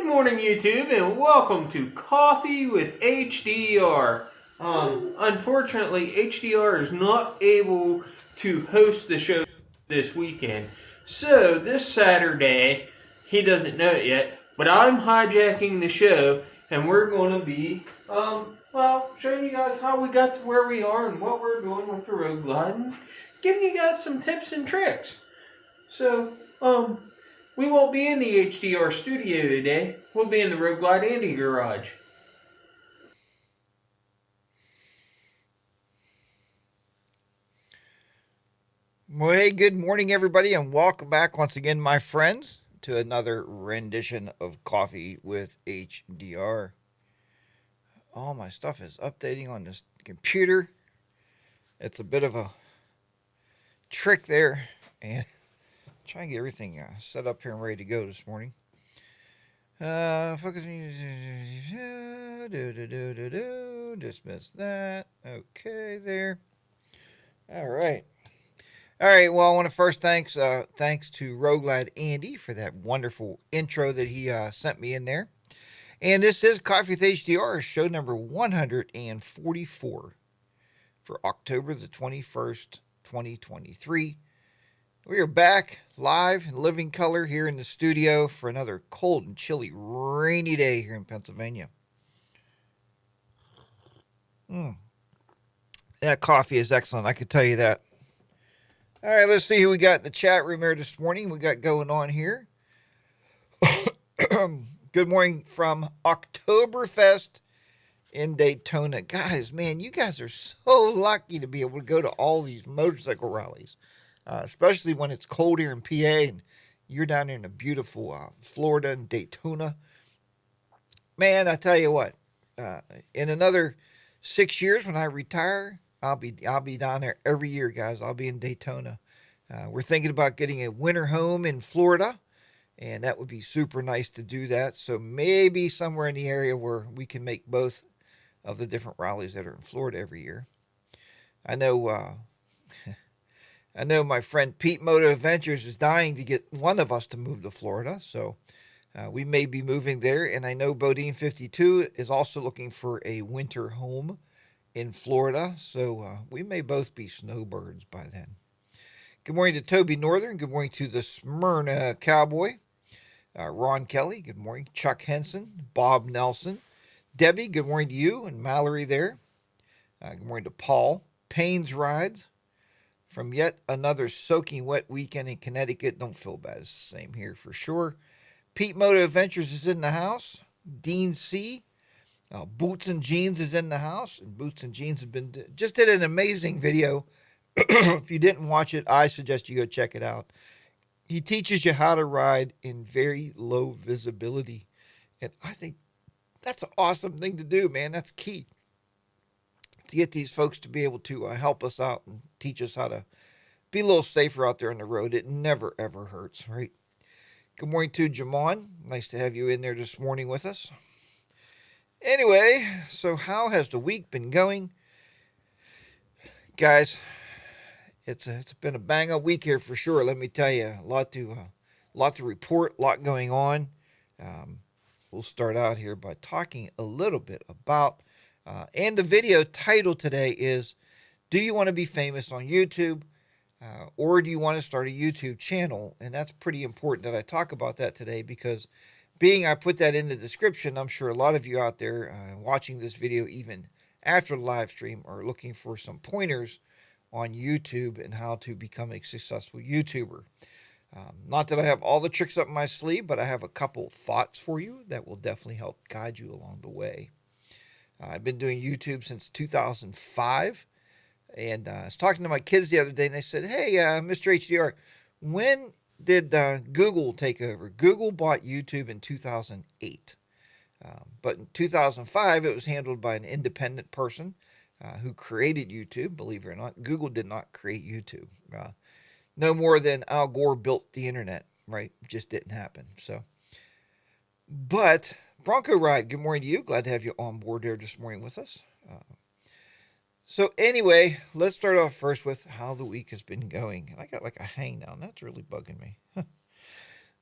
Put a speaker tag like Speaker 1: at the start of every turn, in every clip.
Speaker 1: Good morning, YouTube, and welcome to Coffee with HDR. Unfortunately, HDR is not able to host the show this weekend. So, this Saturday, he doesn't know it yet, but I'm hijacking the show, and we're going to be, showing you guys how we got to where we are and what we're doing with the road gliding, giving you guys some tips and tricks. So, we won't be in the HDR studio today. We'll be in the Road Glide Andy garage.
Speaker 2: Well, hey, good morning, everybody, and welcome back once again, my friends, to another rendition of Coffee with HDR. All my stuff is updating on this computer. It's a bit of a trick there, and trying to get everything set up here and ready to go this morning. Focus. Dismiss that. Okay, there. All right. All right, well, I want to first thanks to Roguelad Andy for that wonderful intro that he sent me in there. And this is Coffee with HDR, show number 144 for October the 21st, 2023. We are back live in living color here in the studio for another cold and chilly, rainy day here in Pennsylvania. That coffee is excellent, I can tell you that. All right, let's see who we got in the chat room here this morning. We got going on here. Good morning from Oktoberfest in Daytona. Guys, man, you guys are so lucky to be able to go to all these motorcycle rallies, especially when it's cold here in PA and you're down here in the beautiful Florida and Daytona. Man, I tell you what, in another 6 years when I retire, I'll be down there every year, guys. I'll be in Daytona. We're thinking about getting a winter home in Florida, and that would be super nice to do that. So maybe somewhere in the area where we can make both of the different rallies that are in Florida every year. I know my friend Pete Moto Adventures is dying to get one of us to move to Florida, so we may be moving there. And I know Bodine 52 is also looking for a winter home in Florida, so we may both be snowbirds by then. Good morning to Toby Northern. Good morning to the Smyrna Cowboy. Ron Kelly, good morning. Chuck Henson, Bob Nelson. Debbie, good morning to you, and Mallory there. Good morning to Paul. Payne's Rides. From yet another soaking wet weekend in Connecticut. Don't feel bad. It's the same here for sure. Pete Moto Adventures is in the house. Dean C. Boots and Jeans is in the house, and Boots and Jeans have just did an amazing video. If you didn't watch it, I suggest you go check it out. He teaches you how to ride in very low visibility, and I think that's an awesome thing to do, man. That's key to get these folks to be able to help us out and teach us how to be a little safer out there on the road. It never, ever hurts, right? Good morning to Jamon. Nice to have you in there this morning with us. Anyway, so how has the week been going? Guys, it's been a bang-up week here for sure. Let me tell you, a lot to report, a lot going on. We'll start out here by talking a little bit about, and the video title today is, do you want to be famous on YouTube, or do you want to start a YouTube channel? And that's pretty important that I talk about that today because being I put that in the description, I'm sure a lot of you out there watching this video even after the live stream are looking for some pointers on YouTube and how to become a successful YouTuber. Not that I have all the tricks up my sleeve, but I have a couple thoughts for you that will definitely help guide you along the way. I've been doing YouTube since 2005, and I was talking to my kids the other day, and they said, hey, Mr. HDR, when did Google take over? Google bought YouTube in 2008. But in 2005, it was handled by an independent person who created YouTube. Believe it or not, Google did not create YouTube. No more than Al Gore built the internet, right? Just didn't happen. But Bronco Ride, good morning to you. Glad to have you on board there this morning with us. So anyway, let's start off first with how the week has been going. And I got like a hang down. That's really bugging me.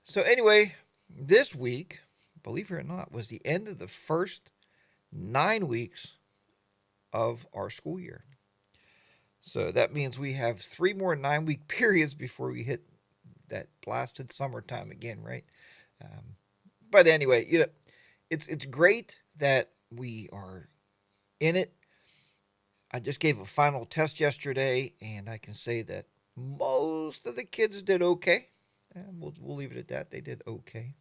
Speaker 2: So anyway, this week, believe it or not, was the end of the first 9 weeks of our school year. So that means we have 3 more 9 week periods before we hit that blasted summertime again, right? Um, but anyway, it's great that we are in it. I just gave a final test yesterday, and I can say that most of the kids did okay. And we'll leave it at that. They did okay.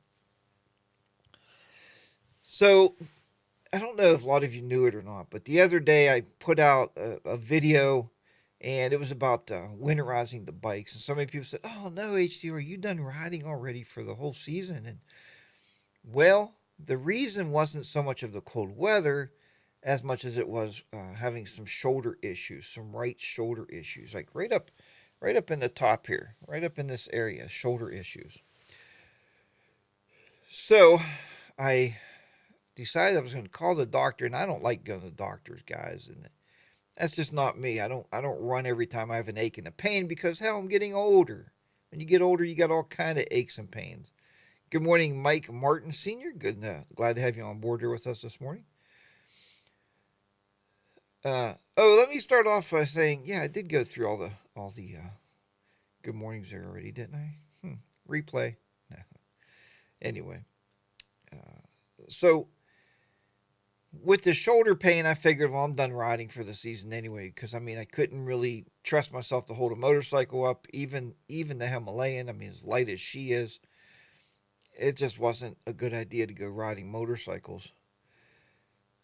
Speaker 2: So I don't know if a lot of you knew it or not, but the other day I put out a video, and it was about winterizing the bikes. And so many people said, "Oh no, HDR, are you done riding already for the whole season?" And well, the reason wasn't so much of the cold weather as much as it was having some shoulder issues, some right shoulder issues, like right up in the top here, right up in this area, shoulder issues. So I decided I was going to call the doctor, and I don't like going to the doctors, guys, and that's just not me. I don't run every time I have an ache and a pain because hell, I'm getting older. When you get older, you got all kind of aches and pains. Good morning, Mike Martin Sr. Good, glad to have you on board here with us this morning. Let me start off by saying, yeah, I did go through all the good mornings there already, didn't I? Replay. No. Anyway, so with the shoulder pain, I figured, well, I'm done riding for the season anyway, because I mean, I couldn't really trust myself to hold a motorcycle up, even the Himalayan. I mean, as light as she is, it just wasn't a good idea to go riding motorcycles.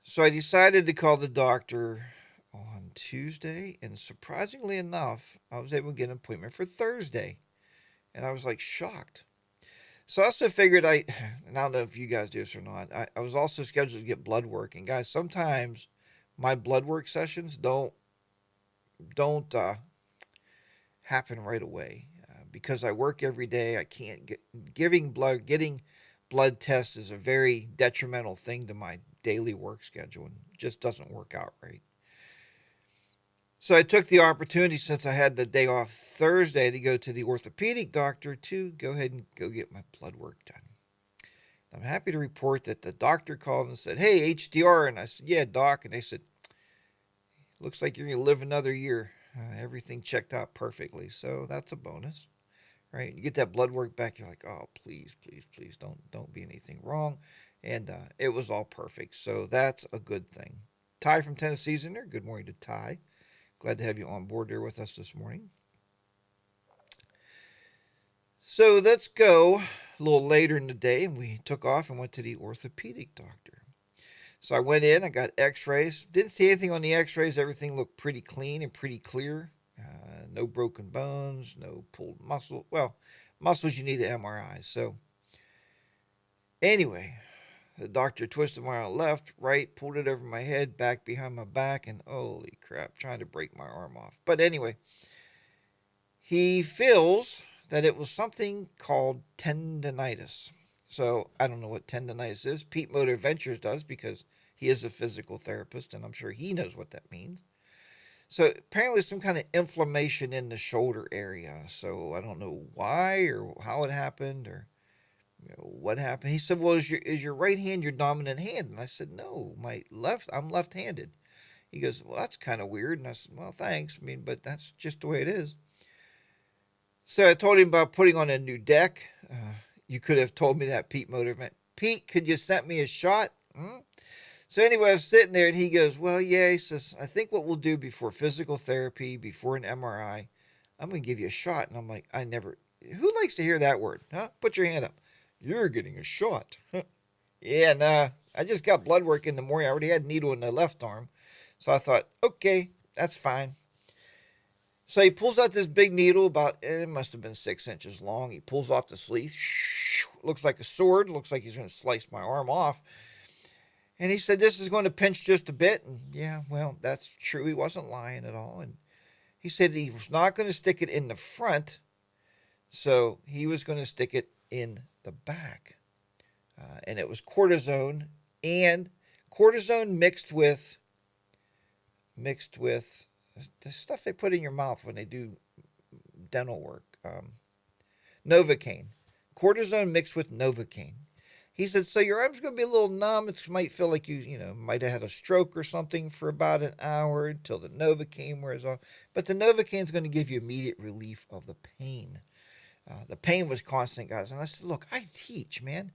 Speaker 2: So I decided to call the doctor on Tuesday, and surprisingly enough, I was able to get an appointment for Thursday, and I was like shocked. So I also figured and I don't know if you guys do this or not, I was also scheduled to get blood work, and guys, sometimes my blood work sessions don't happen right away because I work every day. I can't getting blood tests is a very detrimental thing to my daily work schedule and just doesn't work out right. So I took the opportunity, since I had the day off Thursday, to go to the orthopedic doctor to go ahead and go get my blood work done. I'm happy to report that the doctor called and said, "Hey, HDR." And I said, "Yeah, doc." And they said, "Looks like you're going to live another year. Everything checked out perfectly." So that's a bonus, right? You get that blood work back, you're like, "Oh, please, please, please don't be anything wrong." And it was all perfect. So that's a good thing. Ty from Tennessee's in there. Good morning to Ty. Glad to have you on board there with us this morning. So let's go a little later in the day, and we took off and went to the orthopedic doctor. So I went in, I got x-rays. Didn't see anything on the x-rays. Everything looked pretty clean and pretty clear. No broken bones, no pulled muscle. Well, muscles you need an MRI. So anyway, the doctor twisted my arm left, right, pulled it over my head, back behind my back, and holy crap, trying to break my arm off. But anyway, he feels that it was something called tendonitis. So I don't know what tendonitis is. Pete Motor Ventures does because he is a physical therapist, and I'm sure he knows what that means. So apparently some kind of inflammation in the shoulder area. So I don't know why or how it happened or what happened. He said, "Well, is your right hand your dominant hand?" And I said, "No, I'm left-handed." He goes, "Well, that's kind of weird." And I said, "Well, thanks. I mean, but that's just the way it is." So I told him about putting on a new deck. You could have told me that, Pete Motor. "Pete, could you send me a shot?" So anyway, I was sitting there, and he goes, "Well, yeah." He says, "I think what we'll do before physical therapy, before an MRI, I'm going to give you a shot." And I'm like, who likes to hear that word? Huh? Put your hand up. "You're getting a shot." Yeah, nah. I just got blood work in the morning. I already had a needle in the left arm. So I thought, okay, that's fine. So he pulls out this big needle, it must have been 6 inches long. He pulls off the sleeve. Looks like a sword. Looks like he's going to slice my arm off. And he said, "This is going to pinch just a bit." And yeah, well, that's true. He wasn't lying at all. And he said he was not going to stick it in the front. So he was going to stick it in the back. And it was cortisone, and cortisone mixed with the stuff they put in your mouth when they do dental work. Novocaine. Cortisone mixed with Novocaine. He said, so your arm's going to be a little numb. It might feel like might have had a stroke or something for about an hour until the Novocaine wears off. But the Novocaine's going to give you immediate relief of the pain. The pain was constant, guys. And I said, look, I teach, man.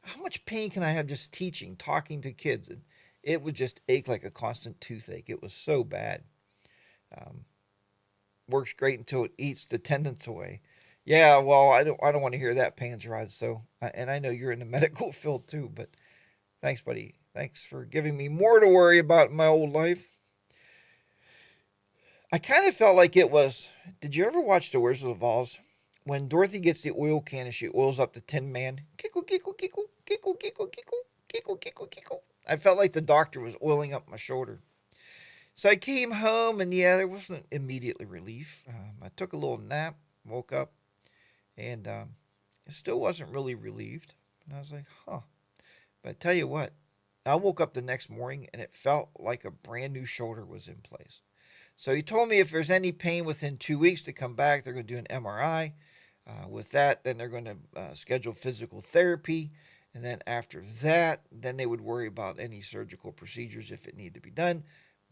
Speaker 2: How much pain can I have just teaching, talking to kids? And it would just ache like a constant toothache. It was so bad. Um, Works great until it eats the tendons away. Yeah, well, I don't want to hear that, Panzeride. So, and I know you're in the medical field too, but thanks, buddy. Thanks for giving me more to worry about in my old life. I kind of felt like it was. Did you ever watch The Wizard of Oz? When Dorothy gets the oil can and she oils up the Tin Man, kickle, kickle, kickle, kickle, kickle, kickle, kickle, kickle, kickle. I felt like the doctor was oiling up my shoulder. So I came home, and yeah, there wasn't immediately relief. I took a little nap, woke up, and it still wasn't really relieved. And I was like, huh. But I tell you what, I woke up the next morning, and it felt like a brand new shoulder was in place. So he told me if there's any pain within 2 weeks to come back, they're going to do an MRI. With that, then they're going to schedule physical therapy. And then after that, then they would worry about any surgical procedures if it needed to be done.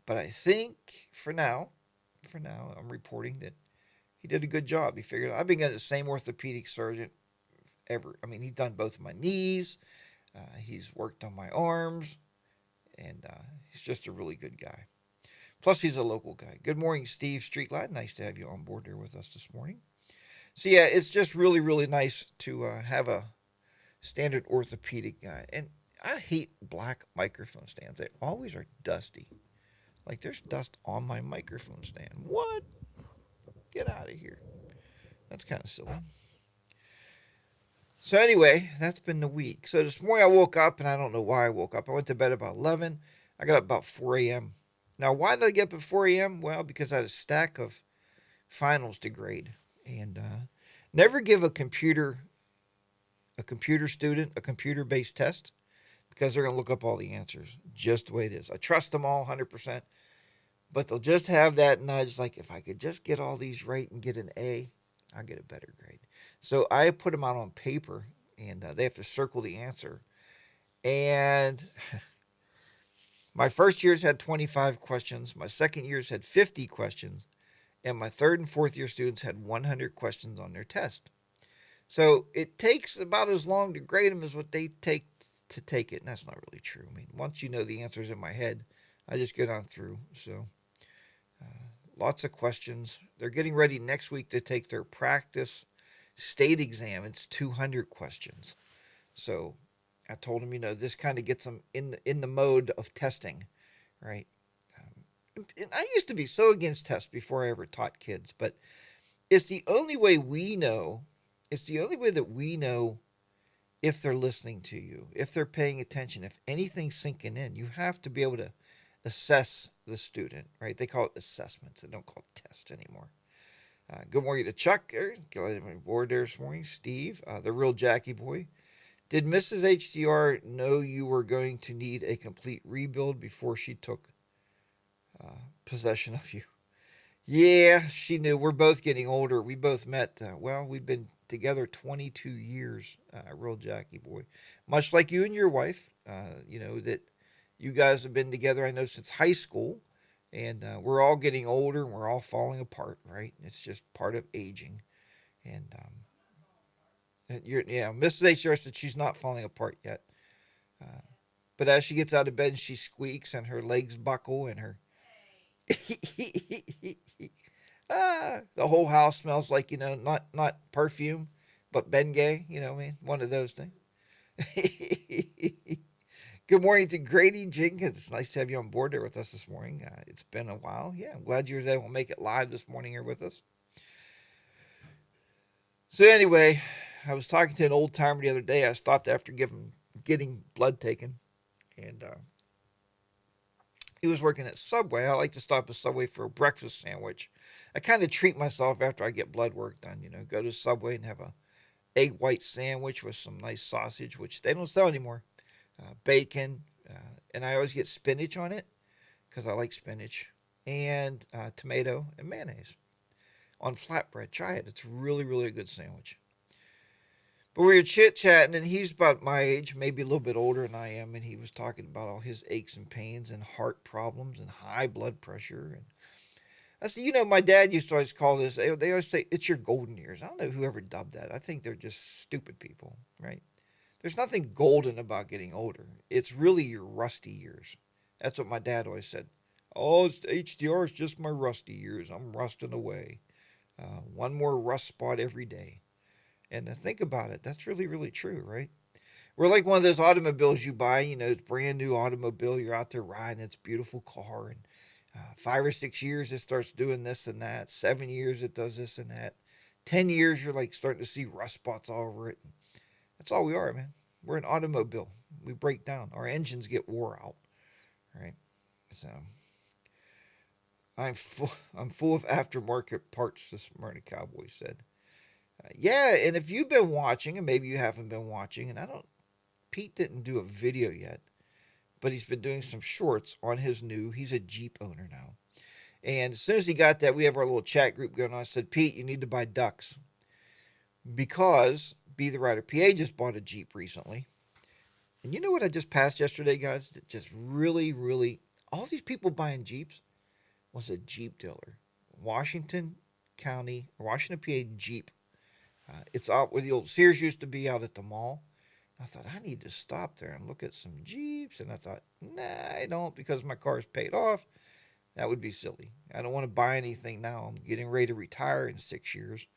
Speaker 2: But I think for now, I'm reporting that he did a good job. He figured I've been getting the same orthopedic surgeon ever. I mean, he's done both of my knees. He's worked on my arms. And he's just a really good guy. Plus, he's a local guy. Good morning, Steve Streetlight. Nice to have you on board there with us this morning. So, yeah, it's just really, really nice to have a standard orthopedic guy. And I hate black microphone stands. They always are dusty. Like, there's dust on my microphone stand. What? Get out of here. That's kind of silly. So, anyway, that's been the week. So, this morning I woke up, and I don't know why I woke up. I went to bed about 11. I got up about 4 a.m. Now, why did I get up at 4 a.m.? Well, because I had a stack of finals to grade. And never give a computer student a computer-based test because they're going to look up all the answers just the way it is. I trust them all 100%, but they'll just have that nudge like, if I could just get all these right and get an A, I'll get a better grade. So I put them out on paper, and they have to circle the answer. And my first year's had 25 questions. My second year's had 50 questions. And my third and fourth year students had 100 questions on their test. So it takes about as long to grade them as what they take to take it. And that's not really true. I mean, once you know the answers in my head, I just get on through. So lots of questions. They're getting ready next week to take their practice state exam. It's 200 questions. So I told them, this kind of gets them in the mode of testing, right? I used to be so against tests before I ever taught kids, but it's the only way we know. It's the only way that we know if they're listening to you, if they're paying attention, if anything's sinking in. You have to be able to assess the student, right? They call it assessments. They don't call it tests anymore. Good morning to Chuck. Glad to be aboard there this morning. Steve, the real Jackie boy. Did Mrs. HDR know you were going to need a complete rebuild before she took possession of you? Yeah, she knew. We're both getting older. We both met. We've been together 22 years, real Jackie boy. Much like you and your wife, that you guys have been together, I know, since high school. And we're all getting older and we're all falling apart, right? It's just part of aging. And Mrs. HR said she's not falling apart yet. But as she gets out of bed and she squeaks and her legs buckle and her the whole house smells like, not perfume, but Bengay, one of those things. Good morning to Grady Jenkins. It's nice to have you on board there with us this morning. It's been a while. Yeah, I'm glad you were able to make it live this morning here with us. So anyway, I was talking to an old timer the other day. I stopped after getting blood taken, and he was working at Subway. I like to stop at Subway for a breakfast sandwich. I kind of treat myself after I get blood work done. Go to Subway and have a egg white sandwich with some nice sausage, which they don't sell anymore. Bacon, and I always get spinach on it because I like spinach, and tomato and mayonnaise on flatbread. Try it. It's really, really a good sandwich. But we were chit-chatting, and he's about my age, maybe a little bit older than I am, and he was talking about all his aches and pains and heart problems and high blood pressure. And I said, my dad used to always call this, they always say, it's your golden years. I don't know whoever dubbed that. I think they're just stupid people, right? There's nothing golden about getting older. It's really your rusty years. That's what my dad always said. Oh, HDR is just my rusty years. I'm rusting away. One more rust spot every day. And to think about it, that's really, really true, right? We're like one of those automobiles you buy, it's brand new automobile. You're out there riding, it's a beautiful car. And 5 or 6 years, it starts doing this and that. 7 years, it does this and that. 10 years, you're like starting to see rust spots all over it. And that's all we are, man. We're an automobile. We break down. Our engines get wore out, right? So I'm full of aftermarket parts, the Smyrna Cowboy said. Yeah, and if you've been watching, and maybe you haven't been watching, and Pete didn't do a video yet, but he's been doing some shorts on he's a Jeep owner now. And as soon as he got that, we have our little chat group going on. I said, Pete, you need to buy ducks. Because Be the Rider PA just bought a Jeep recently. And you know what I just passed yesterday, guys? That just really, really, all these people buying Jeeps was a Jeep dealer. Washington PA Jeep. It's out where the old Sears used to be out at the mall. I thought, I need to stop there and look at some Jeeps. And I thought, nah, I don't, because my car's paid off. That would be silly. I don't want to buy anything now. I'm getting ready to retire in 6 years.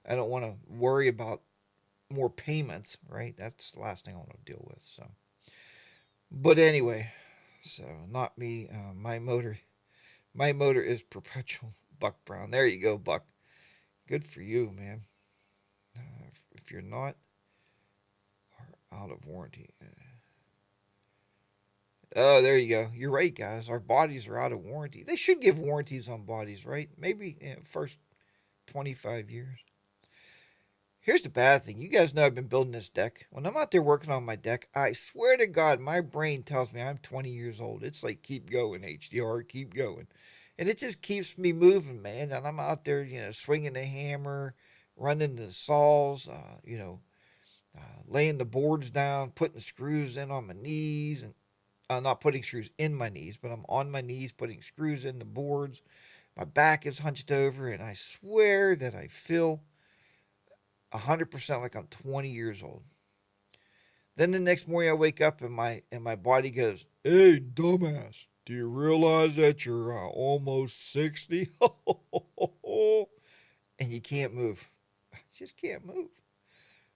Speaker 2: I don't want to worry about more payments, right? That's the last thing I want to deal with. So, but anyway, so not me. My motor is perpetual Buck Brown. There you go, Buck. Good for you, man. If you're not out of warranty. Oh, there you go. You're right, guys. Our bodies are out of warranty. They should give warranties on bodies, right? Maybe first 25 years. Here's the bad thing. You guys know I've been building this deck. When I'm out there working on my deck, I swear to God, my brain tells me I'm 20 years old. It's like, keep going, HDR, keep going. And it just keeps me moving, man. And I'm out there, swinging the hammer, running the saws, laying the boards down, putting screws in on my knees, and not putting screws in my knees, but I'm on my knees putting screws in the boards. My back is hunched over, and I swear that I feel 100% like I'm 20 years old. Then the next morning I wake up and my body goes, "Hey, dumbass, do you realize that you're almost 60?" And you can't move. You just can't move.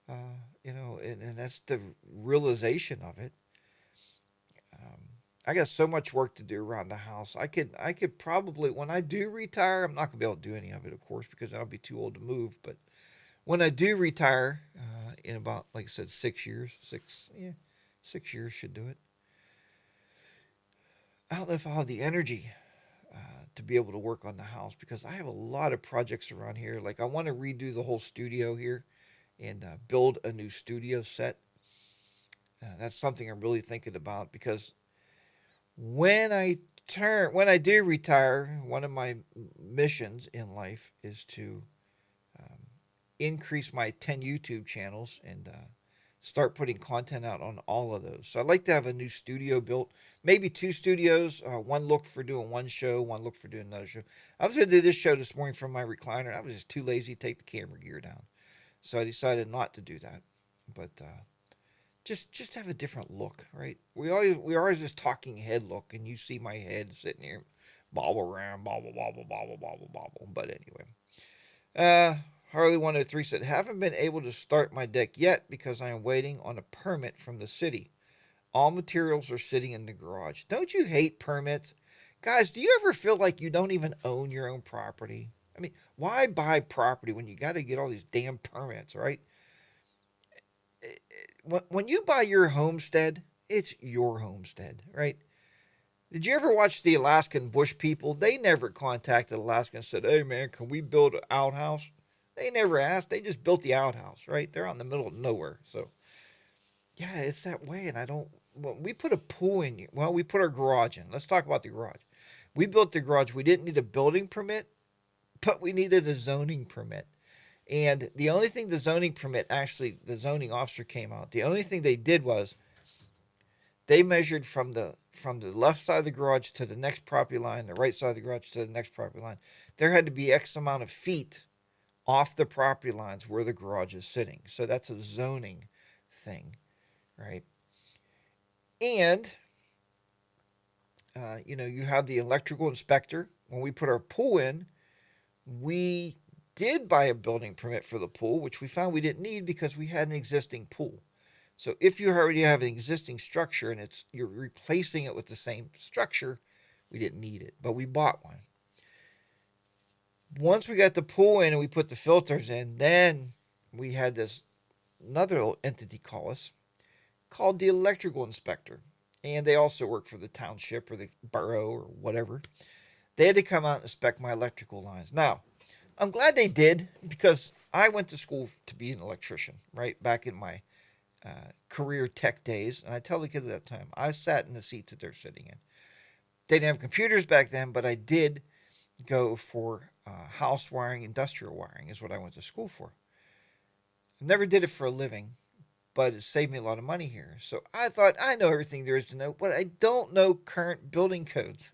Speaker 2: And that's the realization of it. I got so much work to do around the house. I could probably, when I do retire, I'm not gonna be able to do any of it, of course, because I'll be too old to move. But when I do retire, in about, like I said, 6 years, 6 years should do it. I don't know if I'll have the energy to be able to work on the house, because I have a lot of projects around here. Like, I want to redo the whole studio here and build a new studio set. That's something I'm really thinking about, because when I do retire, one of my missions in life is to increase my 10 YouTube channels and start putting content out on all of those. So I'd like to have a new studio built, maybe 2 studios, one look for doing one show, one look for doing another show. I was going to do this show this morning from my recliner, and I was just too lazy to take the camera gear down. So I decided not to do that. But just have a different look, right? We're always just talking head look, and you see my head sitting here, bobble around, bobble, bobble, bobble, bobble, bobble. But anyway, Harley 103 said, haven't been able to start my deck yet because I am waiting on a permit from the city. All materials are sitting in the garage. Don't you hate permits? Guys, do you ever feel like you don't even own your own property? I mean, why buy property when you got to get all these damn permits, right? When you buy your homestead, it's your homestead, right? Did you ever watch the Alaskan bush people? They never contacted Alaska and said, hey, man, can we build an outhouse? They never asked. They just built the outhouse, right? They're out in the middle of nowhere. So, yeah, it's that way. And we put a pool in. Well, we put our garage in. Let's talk about the garage. We built the garage. We didn't need a building permit, but we needed a zoning permit. And the only thing the zoning permit, actually, the zoning officer came out. The only thing they did was they measured from the left side of the garage to the next property line, the right side of the garage to the next property line. There had to be X amount of feet off the property lines where the garage is sitting. So that's a zoning thing, right? And you have the electrical inspector. When we put our pool in, we did buy a building permit for the pool, which we found we didn't need because we had an existing pool. So if you already have an existing structure and you're replacing it with the same structure, we didn't need it, but we bought one. Once we got the pool in and we put the filters in, then we had this another entity call us called the electrical inspector. And they also work for the township or the borough or whatever. They had to come out and inspect my electrical lines. Now, I'm glad they did because I went to school to be an electrician, right? Back in my career tech days. And I tell the kids at that time, I sat in the seats that they're sitting in. They didn't have computers back then, but I did go for house wiring, industrial wiring is what I went to school for. I never did it for a living, but it saved me a lot of money here. So I thought I know everything there is to know, but I don't know current building codes.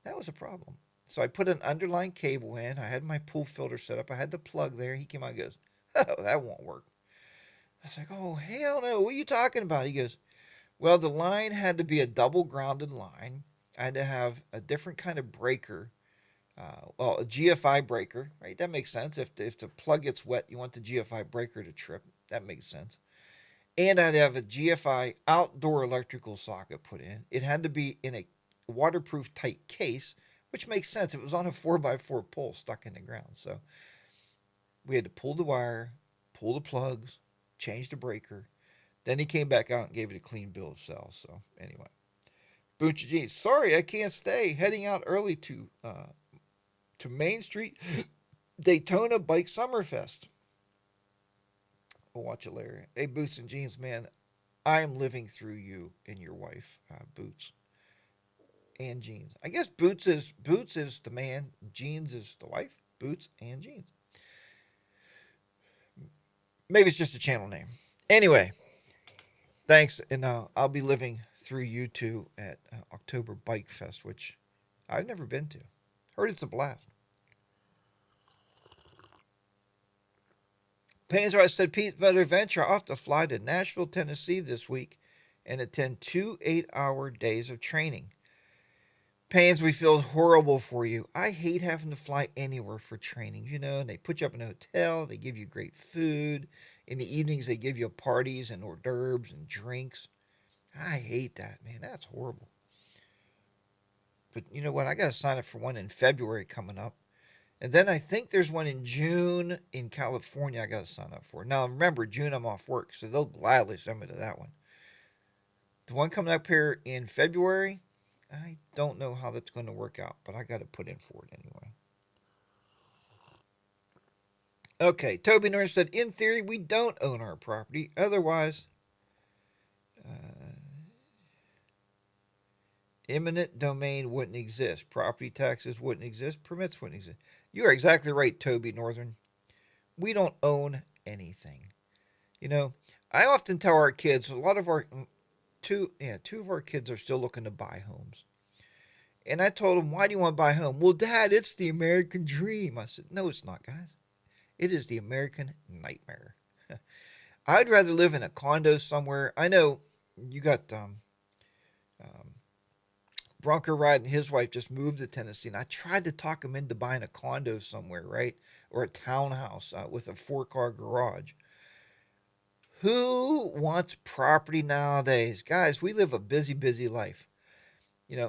Speaker 2: That was a problem. So I put an underlying cable in. I had my pool filter set up. I had the plug there. He came out and goes, "Oh, that won't work." I was like, "Oh, hell no. What are you talking about?" He goes, "Well, the line had to be a double grounded line. I had to have a different kind of breaker. A GFI breaker, right? That makes sense. If the plug gets wet, you want the GFI breaker to trip. That makes sense. And I'd have a GFI outdoor electrical socket put in. It had to be in a waterproof tight case, which makes sense. It was on a 4x4 pole stuck in the ground. So we had to pull the wire, pull the plugs, change the breaker. Then he came back out and gave it a clean bill of sale. So anyway, Boochie Jeans, sorry I can't stay. Heading out early to Main Street, Daytona Bike Summerfest. We'll watch it later. Hey, Boots and Jeans, man, I am living through you and your wife, Boots and Jeans. I guess Boots is the man, Jeans is the wife. Boots and Jeans. Maybe it's just a channel name. Anyway, thanks, and I'll be living through you two at October Bike Fest, which I've never been to. Heard it's a blast. Painesville, I said, Pete Venture off to fly to Nashville, Tennessee this week and attend 2 8-hour days of training. Pains, we feel horrible for you. I hate having to fly anywhere for training, and they put you up in a hotel, they give you great food. In the evenings, they give you parties and hors d'oeuvres and drinks. I hate that, man. That's horrible. But you know what? I got to sign up for one in February coming up. And then I think there's one in June in California I got to sign up for. Now, remember, June I'm off work, so they'll gladly send me to that one. The one coming up here in February, I don't know how that's going to work out, but I got to put in for it anyway. Okay, Toby Norris said, in theory, we don't own our property. Otherwise, eminent domain wouldn't exist. Property taxes wouldn't exist. Permits wouldn't exist. You are exactly right, Toby Northern. We don't own anything. I often tell our kids, a lot of our two of our kids are still looking to buy homes. And I told them, why do you want to buy a home? Well, Dad, it's the American dream. I said, no, it's not, guys. It is the American nightmare. I'd rather live in a condo somewhere. I know you got Bronco Ride and his wife just moved to Tennessee, and I tried to talk him into buying a condo somewhere, right? Or a townhouse with a 4-car garage. Who wants property nowadays? Guys, we live a busy, busy life.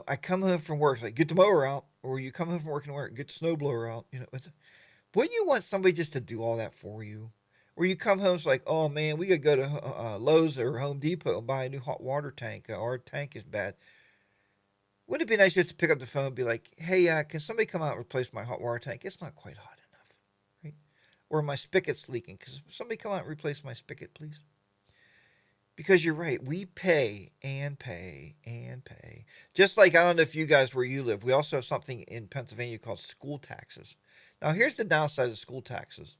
Speaker 2: I come home from work, it's like, get the mower out. Or you come home from work and work, get the snowblower out. Wouldn't you want somebody just to do all that for you? Or you come home, it's like, oh man, we got to go to Lowe's or Home Depot and buy a new hot water tank. Our tank is bad. Wouldn't it be nice just to pick up the phone and be like, hey, can somebody come out and replace my hot water tank? It's not quite hot enough, right? Or my spigot's leaking. Can somebody come out and replace my spigot, please? Because you're right. We pay and pay and pay. Just like, I don't know if you guys, where you live, we also have something in Pennsylvania called school taxes. Now, here's the downside of school taxes.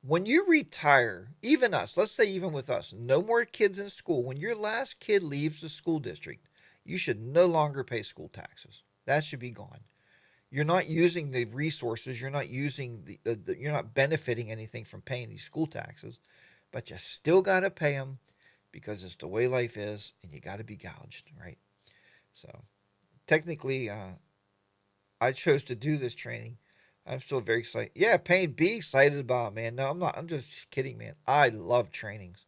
Speaker 2: When you retire, even us, let's say even with us, no more kids in school. When your last kid leaves the school district, you should no longer pay school taxes. That should be gone. You're not using the resources. You're not using you're not benefiting anything from paying these school taxes, but you still got to pay them because it's the way life is, and you got to be gouged, right? So technically, I chose to do this training. I'm still very excited. Yeah, Payne, be excited about it, man. No, I'm not. I'm just kidding, man. I love trainings.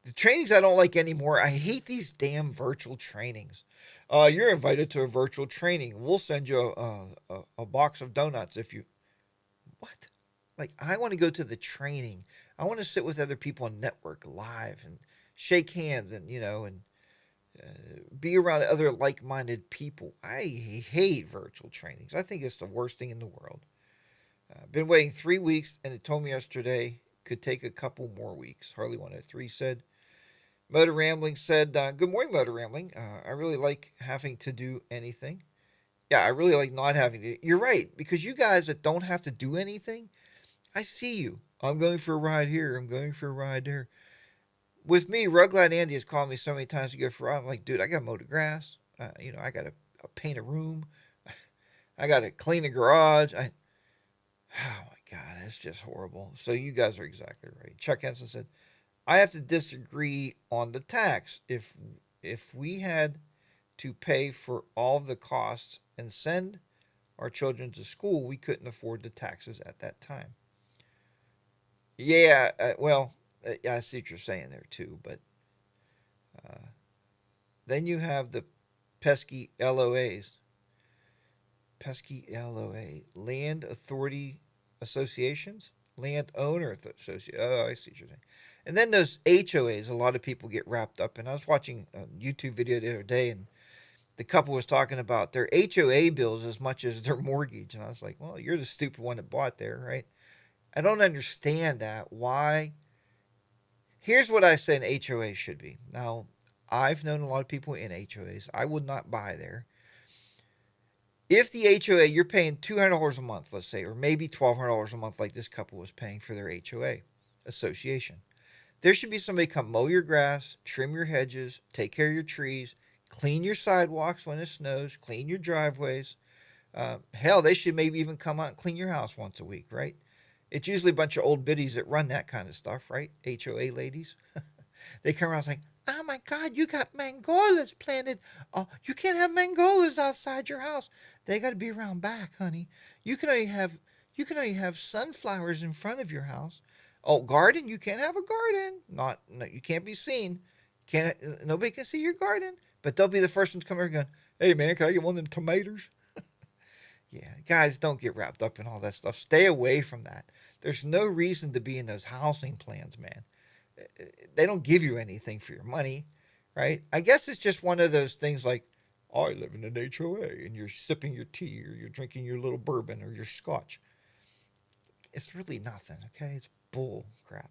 Speaker 2: The trainings I don't like anymore. I hate these damn virtual trainings. You're invited to a virtual training. We'll send you a box of donuts if you. What? Like, I want to go to the training. I want to sit with other people and network live and shake hands and, be around other like minded people. I hate virtual trainings. I think it's the worst thing in the world. Been waiting 3 weeks, and it told me yesterday could take a couple more weeks. Harley 103 said. Motor Rambling said, Good morning, Motor Rambling. I really like having to do anything. Yeah, I really like not having to. You're right, because you guys that don't have to do anything, I see you. I'm going for a ride here. I'm going for a ride there. With me, Ruglad Andy has called me so many times to go for a ride. I'm like, dude, I got to mow the grass. I got to paint a room. I got to clean a garage. Oh my God, it's just horrible. So you guys are exactly right. Chuck Henson said, I have to disagree on the tax. If we had to pay for all the costs and send our children to school, we couldn't afford the taxes at that time. Yeah, I see what you're saying there too, but uh, then you have the pesky LOAs, pesky LOA, Land Authority Associations, Landowner Association. Oh, I see what you're saying. And then those HOAs, a lot of people get wrapped up in. I was watching a YouTube video the other day, and the couple was talking about their HOA bills as much as their mortgage. And I was like, well, you're the stupid one that bought there, right? I don't understand that. Why? Here's what I say an HOA should be. Now, I've known a lot of people in HOAs. I would not buy there. If the HOA, you're paying $200 a month, let's say, or maybe $1,200 a month, like this couple was paying for their HOA association, there should be somebody come mow your grass, trim your hedges, take care of your trees, clean your sidewalks when it snows, clean your driveways. Hell, they should maybe even come out and clean your house once a week, right? It's usually a bunch of old biddies that run that kind of stuff, right? HOA ladies. They come around saying, "Oh my God, you got mangolas planted. Oh, you can't have mangolas outside your house. They got to be around back, honey. You can only have you can only have sunflowers in front of your house. Oh, garden, you can't have a garden. Not no, you can't be seen. Can't nobody can see your garden. But they'll be the first one to come over and go, hey man, can I get one of them tomatoes? Yeah, guys, don't get wrapped up in all that stuff. Stay away from that. There's no reason to be in those housing plans, man. They don't give you anything for your money, right? I guess it's just one of those things like, I live in an HOA and you're sipping your tea or you're drinking your little bourbon or your scotch. It's really nothing, okay? It's bull crap.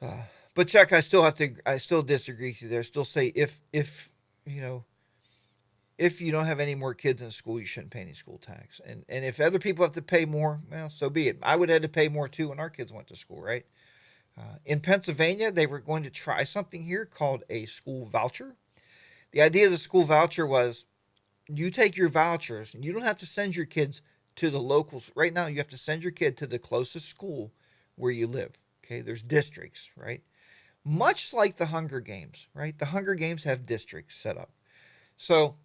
Speaker 2: Uh, but Chuck, I still disagree with you there. I still say you know, if you don't have any more kids in school, you shouldn't pay any school tax. And if other people have to pay more, well, so be it. I would have to pay more too when our kids went to school, right? In Pennsylvania, they were going to try something here called a school voucher. The idea of the school voucher was you take your vouchers and you don't have to send your kids to the locals. Right now, you have to send your kid to the closest school where you live. Okay, there's districts, right? Much like the Hunger Games, right? The Hunger Games have districts set up. So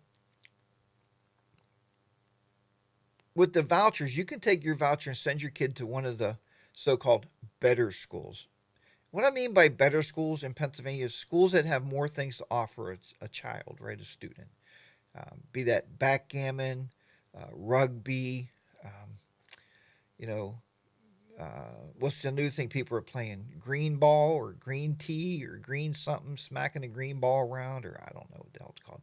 Speaker 2: with the vouchers, you can take your voucher and send your kid to one of the so called better schools. What I mean by better schools in Pennsylvania is schools that have more things to offer a child, right? A student. Be that backgammon, rugby, um, you know, what's the new thing people are playing? Green ball or green tea or green something, smacking a green ball around, or I don't know what the hell it's called.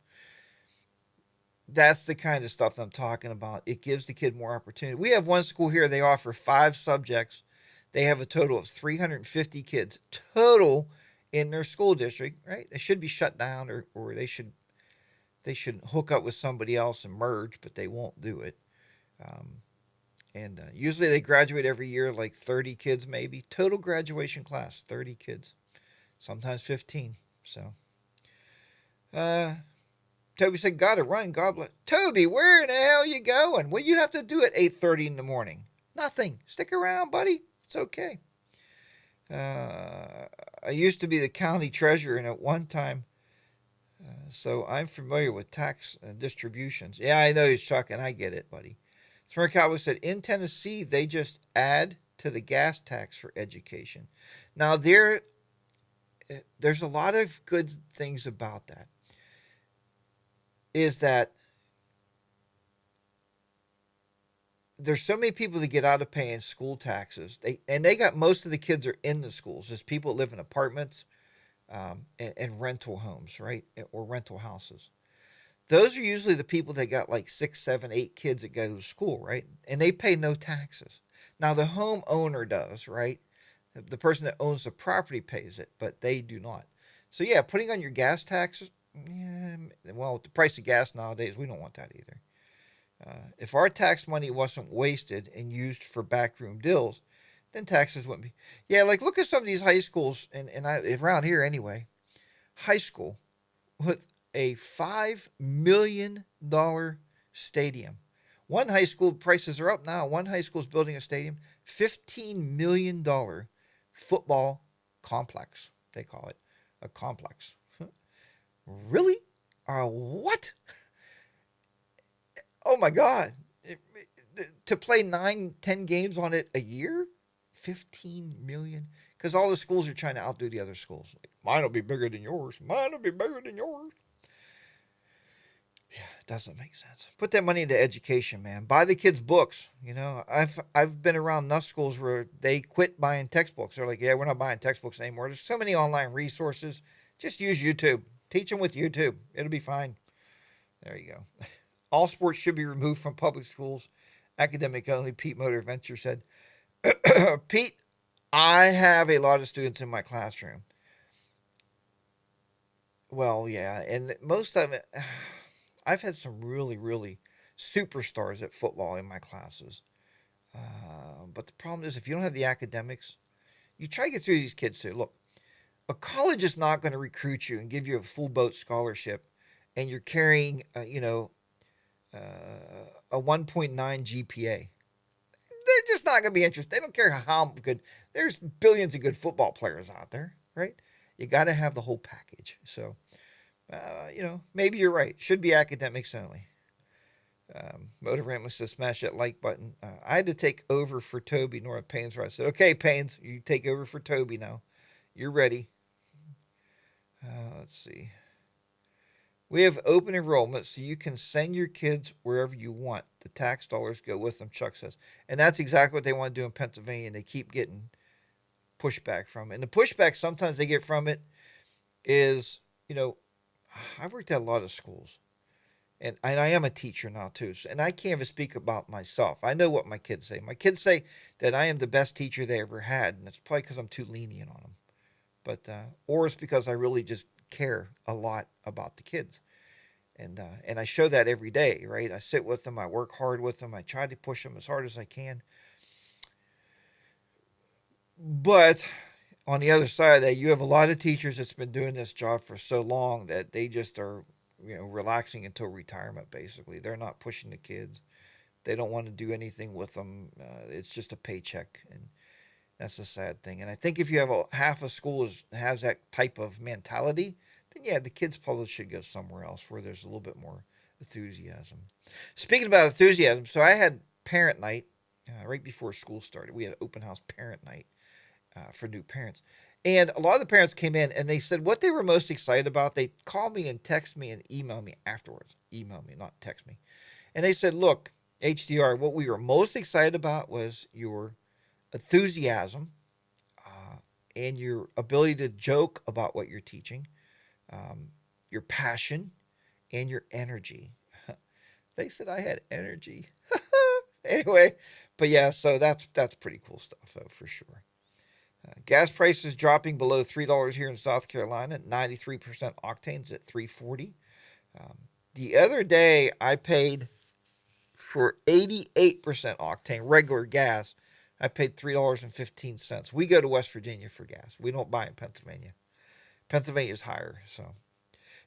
Speaker 2: That's the kind of stuff that I'm talking about. It gives the kid more opportunity. We have one school here, they offer 5 subjects. They have a total of 350 kids total in their school district, right? They should be shut down or they should hook up with somebody else and merge, but they won't do it. Um, And usually they graduate every year, like 30 kids maybe. Total graduation class, 30 kids, sometimes 15. So, uh, Toby said, "Gotta run. God bless." Toby, where in the hell you going? What do you have to do at 8:30 in the morning? Nothing. Stick around, buddy. It's okay. I used to be the county treasurer, and at one time, so I'm familiar with tax distributions. Yeah, I know you're shocking. I get it, buddy. Smart Cowboy said, in Tennessee, they just add to the gas tax for education. Now, there's a lot of good things about that. Is that there's so many people that get out of paying school taxes. They got most of the kids are in the schools. There's people that live in apartments and rental homes, right? Or rental houses. Those are usually the people that got like 6, 7, 8 kids that go to school, right? And they pay no taxes. Now the homeowner does, right? The person that owns the property pays it, but they do not. So yeah, putting on your gas taxes, yeah, well, with the price of gas nowadays, we don't want that either. If our tax money wasn't wasted and used for backroom deals, then taxes wouldn't be. Yeah, like look at some of these high schools, and around here anyway, high school with a $5 million stadium. One high school prices are up now. One high school is building a stadium, $15 million football complex. They call it a complex. Really? What? Oh my God. To play 9, 10 games on it a year? 15 million? Because all the schools are trying to outdo the other schools. Like, mine will be bigger than yours. Mine will be bigger than yours. Yeah, it doesn't make sense. Put that money into education, man. Buy the kids books. You know, I've been around enough schools where they quit buying textbooks. They're like, yeah, we're not buying textbooks anymore. There's so many online resources. Just use YouTube. Teach them with YouTube. It'll be fine. There you go. All sports should be removed from public schools. Academic only. Pete Motor Venture said, Pete, I have a lot of students in my classroom. Well, yeah, and most of it, I've had some really, really superstars at football in my classes. But the problem is, if you don't have the academics, you try to get through these kids too. Look, a college is not going to recruit you and give you a full boat scholarship, and you're carrying, a 1.9 GPA. They're just not going to be interested. They don't care how good. There's billions of good football players out there, right? You got to have the whole package. So, maybe you're right. Should be academics only. Motor Ramblin says smash that like button. I had to take over for Toby. Nora Payne's right. I said, okay, Paynes, you take over for Toby now. You're ready. Let's see. We have open enrollment, so you can send your kids wherever you want. The tax dollars go with them, Chuck says. And that's exactly what they want to do in Pennsylvania, and they keep getting pushback from it. And the pushback sometimes they get from it is, I've worked at a lot of schools. And I am a teacher now, too. And I can't even speak about myself. I know what my kids say. My kids say that I am the best teacher they ever had, and it's probably because I'm too lenient on them. But, or it's because I really just care a lot about the kids. And I show that every day, right? I sit with them. I work hard with them. I try to push them as hard as I can. But on the other side of that, you have a lot of teachers that's been doing this job for so long that they just are, relaxing until retirement, basically. They're not pushing the kids. They don't want to do anything with them. It's just a paycheck. And that's a sad thing. And I think if you have half a school has that type of mentality, then yeah, the kids probably should go somewhere else where there's a little bit more enthusiasm. Speaking about enthusiasm, so I had parent night right before school started. We had open house parent night for new parents. And a lot of the parents came in and they said what they were most excited about. They called me and texted me and emailed me afterwards. Email me, not text me. And they said, look, HDR, what we were most excited about was your enthusiasm and your ability to joke about what you're teaching, your passion, and your energy. They said I had energy. Anyway, but yeah, so that's pretty cool stuff, for sure. Gas prices dropping below $3 here in South Carolina. 93% octane's at $3.40. The other day I paid For 88% octane, regular gas, I paid $3.15. We go to West Virginia for gas. We don't buy in Pennsylvania. Pennsylvania's higher. So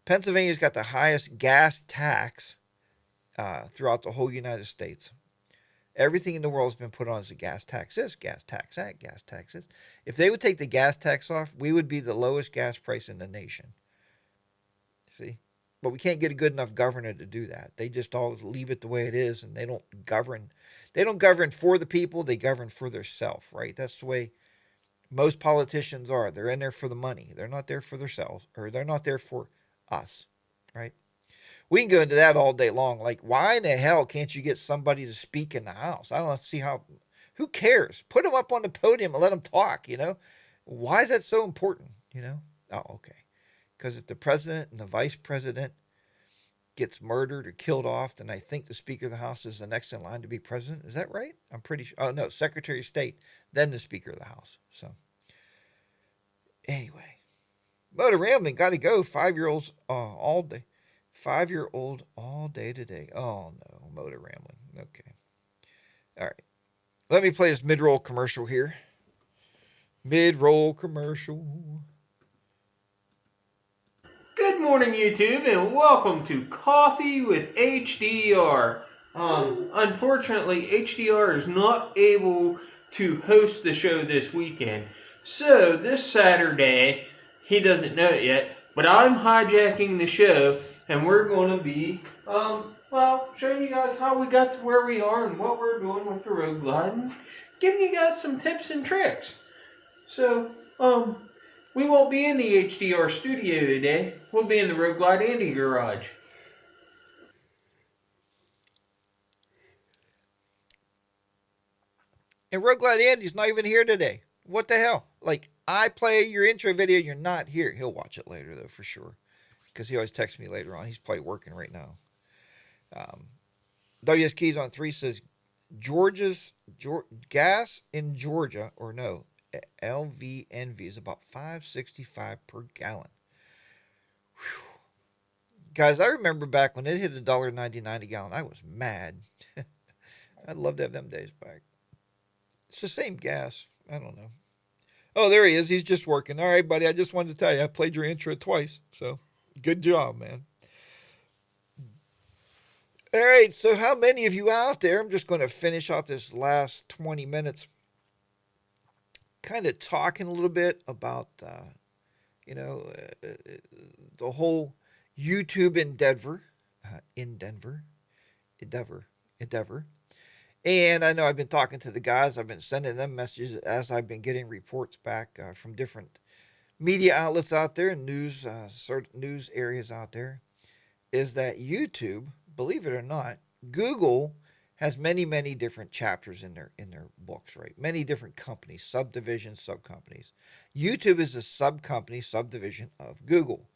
Speaker 2: Pennsylvania's got the highest gas tax throughout the whole United States. Everything in the world has been put on as a gas tax this, gas tax that, gas taxes. If they would take the gas tax off, we would be the lowest gas price in the nation. See? But we can't get a good enough governor to do that. They just always leave it the way it is, and they don't govern. They don't govern for the people. They govern for themselves, right? That's the way most politicians are. They're in there for the money. They're not there for themselves, or they're not there for us, right? We can go into that all day long. Like, why in the hell can't you get somebody to speak in the House? I don't see how. Who cares? Put them up on the podium and let them talk, Why is that so important, Oh, okay. Because if the president and the vice president gets murdered or killed off, then I think the Speaker of the House is the next in line to be president. Is that right? I'm pretty sure. Oh, no, Secretary of State, then the Speaker of the House. So, anyway, motor rambling, got to go. 5-year-olds all day. 5-year-old all day today. Oh, no, motor rambling. Okay. All right. Let me play this mid-roll commercial here. Mid-roll commercial.
Speaker 1: Good morning, YouTube, and welcome to Coffee with HDR. Unfortunately, HDR is not able to host the show this weekend. So, this Saturday, he doesn't know it yet, but I'm hijacking the show, and we're going to be, showing you guys how we got to where we are and what we're doing with the road gliding, giving you guys some tips and tricks. So, we won't be in the HDR studio today. We'll be in the Road Glide Andy garage.
Speaker 2: And Road Glide Andy's not even here today. What the hell? Like, I play your intro video, you're not here. He'll watch it later, though, for sure. Because he always texts me later on. He's probably working right now. WS Keys on 3 says, gas in Georgia, or no, LVNV is about $5.65 per gallon. Whew. Guys, I remember back when it hit $1.99 a gallon, I was mad. I'd love to have them days back. It's the same gas. I don't know. Oh, there he is. He's just working. All right, buddy. I just wanted to tell you, I played your intro twice. So, good job, man. All right. So, how many of you out there? I'm just going to finish out this last 20 minutes kind of talking a little bit about, the whole YouTube endeavor. And I know I've been talking to the guys. I've been sending them messages as I've been getting reports back from different media outlets out there and news areas out there. Is that YouTube, believe it or not, Google has many, many different chapters in their books, right? Many different companies, subdivisions, subcompanies. YouTube is a subdivision of Google.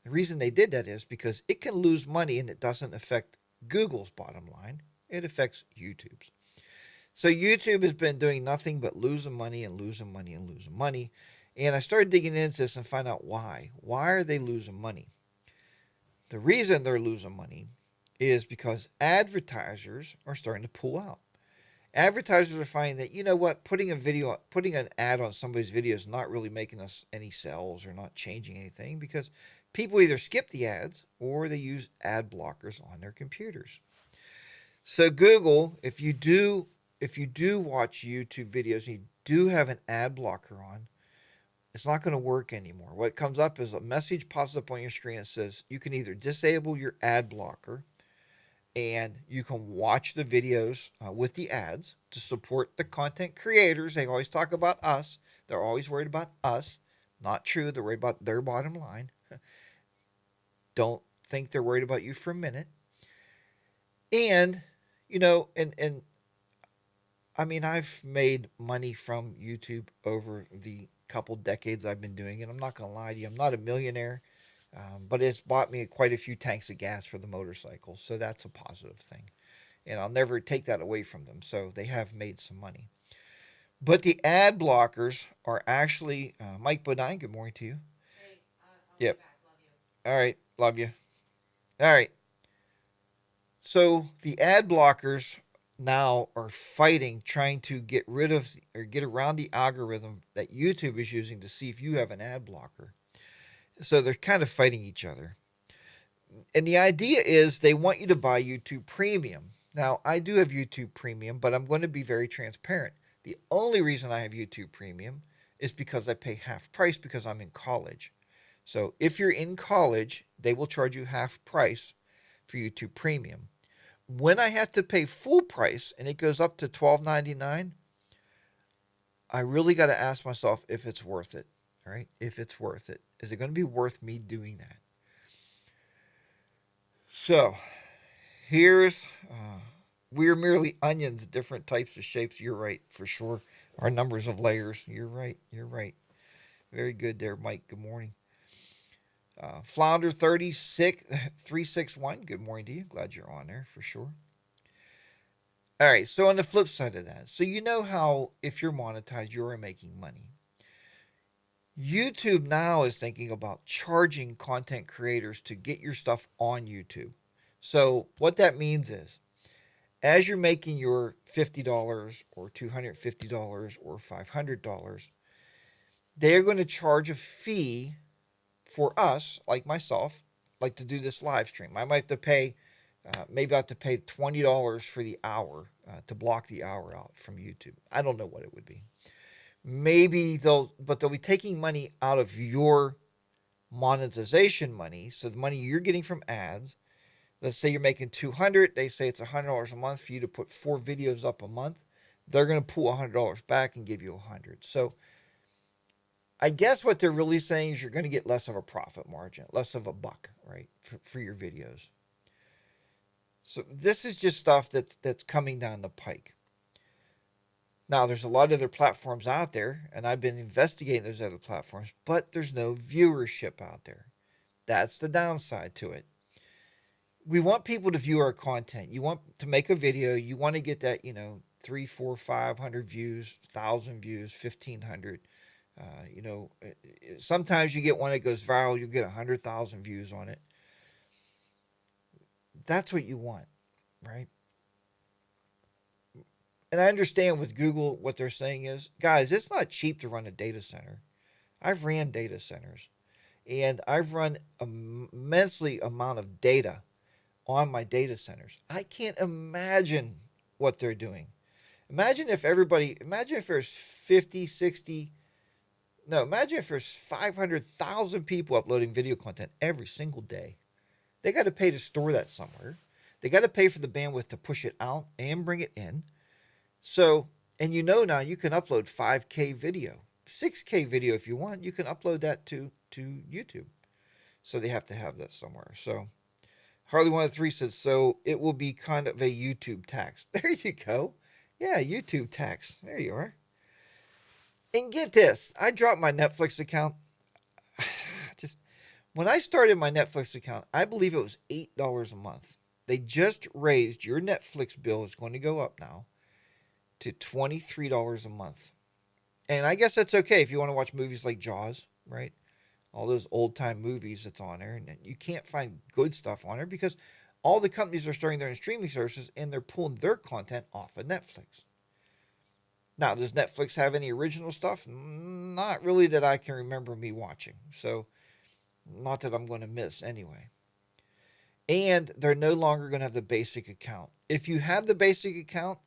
Speaker 2: The reason they did that is because it can lose money and it doesn't affect Google's bottom line. It affects YouTube's. So YouTube has been doing nothing but losing money and losing money and losing money. And I started digging into this and find out why. Why are they losing money? The reason they're losing money is because advertisers are starting to pull out. Advertisers are finding that, you know what, putting an ad on somebody's video is not really making us any sales or not changing anything because people either skip the ads or they use ad blockers on their computers. So Google, if you do watch YouTube videos and you do have an ad blocker on, it's not going to work anymore. What comes up is a message pops up on your screen that says you can either disable your ad blocker and you can watch the videos with the ads to support the content creators. They always talk about us. They're always worried about us. Not true. They're worried about their bottom line. Don't think they're worried about you for a minute. And, I mean, I've made money from YouTube over the couple decades I've been doing it. I'm not going to lie to you. I'm not a millionaire, but it's bought me quite a few tanks of gas for the motorcycle. So that's a positive thing. And I'll never take that away from them. So they have made some money. But the ad blockers are actually, Mike Bodine, good morning to you.
Speaker 3: Hey, I'll
Speaker 2: Yep.
Speaker 3: be back. Love you.
Speaker 2: All right. Love you. All right. So the ad blockers now are fighting, trying to get rid of or get around the algorithm that YouTube is using to see if you have an ad blocker. So they're kind of fighting each other. And the idea is they want you to buy YouTube Premium. Now, I do have YouTube Premium, but I'm going to be very transparent. The only reason I have YouTube Premium is because I pay half price because I'm in college. So if you're in college, they will charge you half price for YouTube Premium. When I have to pay full price and it goes up to $12.99, I really got to ask myself if it's worth it. All right, if it's worth it. Is it going to be worth me doing that? So here's we're merely onions, different types of shapes. You're right, for sure. Our numbers of layers. You're right. You're right. Very good there, Mike. Good morning. Flounder 361. Good morning to you. Glad you're on there for sure. All right. So on the flip side of that, so you know how if you're monetized, you're making money. YouTube now is thinking about charging content creators to get your stuff on YouTube. So what that means is, as you're making your $50 or $250 or $500, they're going to charge a fee for us, like myself, like to do this live stream. I might have to pay, maybe I have to pay $20 for the hour to block the hour out from YouTube. I don't know what it would be. Maybe they'll be taking money out of your monetization money. So the money you're getting from ads, let's say you're making $200, they say it's $100 a month for you to put 4 videos up a month. They're going to pull $100 back and give you $100. So I guess what they're really saying is you're going to get less of a profit margin, less of a buck, right, for your videos. So this is just stuff that's coming down the pike. Now, there's a lot of other platforms out there, and I've been investigating those other platforms, but there's no viewership out there. That's the downside to it. We want people to view our content. You want to make a video, you want to get that, 3, 4, 500 views, 1,000 views, 1,500. Sometimes you get one that goes viral, you get 100,000 views on it. That's what you want, right? And I understand with Google what they're saying is, guys, it's not cheap to run a data center. I've ran data centers, and I've run immensely amount of data on my data centers. I can't imagine what they're doing. Imagine if there's 50, 60, no, imagine if there's 500,000 people uploading video content every single day. They got to pay to store that somewhere. They got to pay for the bandwidth to push it out and bring it in. So, and now you can upload 5K video, 6K video if you want. You can upload that to YouTube. So they have to have that somewhere. So Harley 103 says, so it will be kind of a YouTube tax. There you go. Yeah, YouTube tax. There you are. And get this, I dropped my Netflix account. When I started my Netflix account, I believe it was $8 a month. They just raised your Netflix bill is going to go up now to $23 a month. And I guess that's okay if you want to watch movies like Jaws, right? All those old time movies that's on there. And you can't find good stuff on there because all the companies are starting their own streaming services and they're pulling their content off of Netflix. Now, does Netflix have any original stuff? Not really that I can remember me watching. So, not that I'm going to miss anyway. And they're no longer going to have the basic account. If you have the basic account,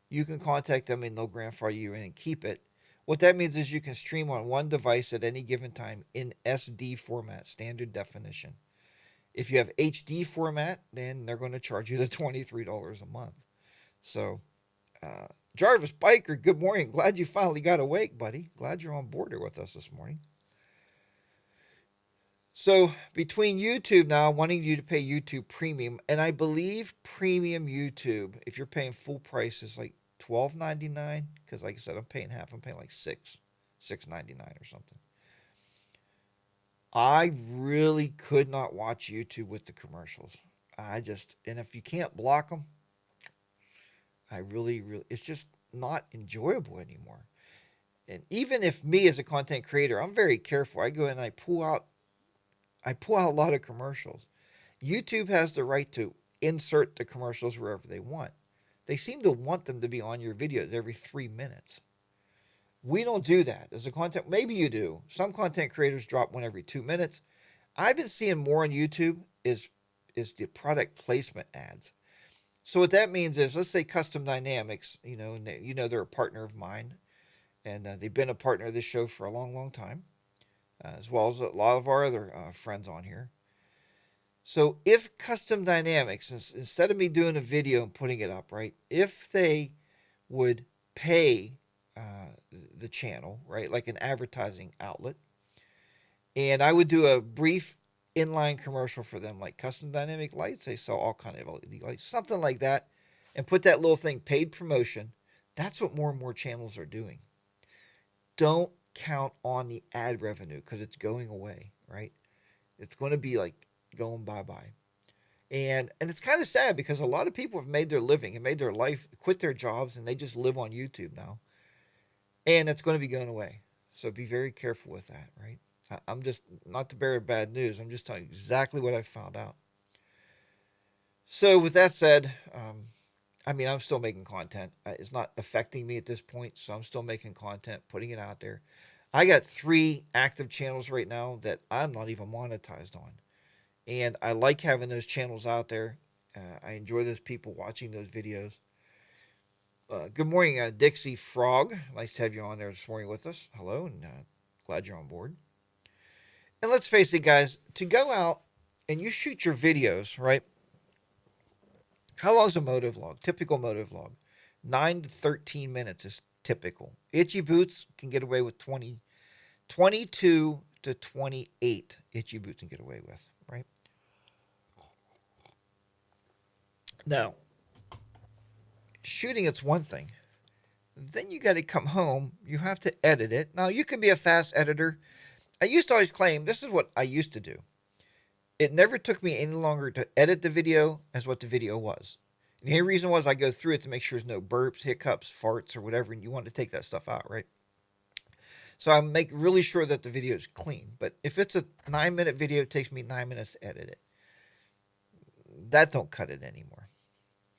Speaker 2: you can contact them and they'll grandfather you in and keep it. What that means is you can stream on one device at any given time in SD format, standard definition. If you have HD format, then they're going to charge you the $23 a month. So, Jarvis Biker, good morning. Glad you finally got awake, buddy. Glad you're on board here with us this morning. So between YouTube now wanting you to pay YouTube Premium, and I believe Premium YouTube, if you're paying full price, is like $12.99. Because like I said, I'm paying half. I'm paying like $6.99 or something. I really could not watch YouTube with the commercials. And if you can't block them, it's just not enjoyable anymore. And even if me as a content creator, I'm very careful. I go and I pull out a lot of commercials. YouTube has the right to insert the commercials wherever they want. They seem to want them to be on your videos every 3 minutes. We don't do that as a content. Maybe you do. Some content creators drop one every 2 minutes. I've been seeing more on YouTube is the product placement ads. So what that means is, let's say Custom Dynamics, and they're a partner of mine, and they've been a partner of this show for a long, long time, as well as a lot of our other friends on here. So if Custom Dynamics, instead of me doing a video and putting it up, right, if they would pay the channel, right, like an advertising outlet, and I would do a brief inline commercial for them, like Custom Dynamic Lights, they sell all kind of LED lights, something like that, and put that little thing, paid promotion. That's what more and more channels are doing. Don't count on the ad revenue because it's going away, right? It's going to be like going bye-bye. And it's kind of sad because a lot of people have made their living and made their life, quit their jobs, and they just live on YouTube now. And it's going to be going away. So be very careful with that, right? I'm just, not to bear bad news, I'm just telling you exactly what I found out. So with that said, I'm still making content. It's not affecting me at this point, so I'm still making content, putting it out there. I got 3 active channels right now that I'm not even monetized on. And I like having those channels out there. I enjoy those people watching those videos. Good morning, Dixie Frog. Nice to have you on there this morning with us. Hello, and glad you're on board. And let's face it, guys, to go out and you shoot your videos, right? How long is a motovlog? Typical motovlog. 9 to 13 minutes is typical. Itchy Boots can get away with 22 to 28 Itchy Boots can get away with, right? Now, shooting, it's one thing. Then you got to come home. You have to edit it. Now, you can be a fast editor. I used to always claim, this is what I used to do. It never took me any longer to edit the video as what the video was. And the only reason was I go through it to make sure there's no burps, hiccups, farts, or whatever, and you want to take that stuff out, right? So I make really sure that the video is clean. But if it's a 9-minute video, it takes me 9 minutes to edit it. That don't cut it anymore.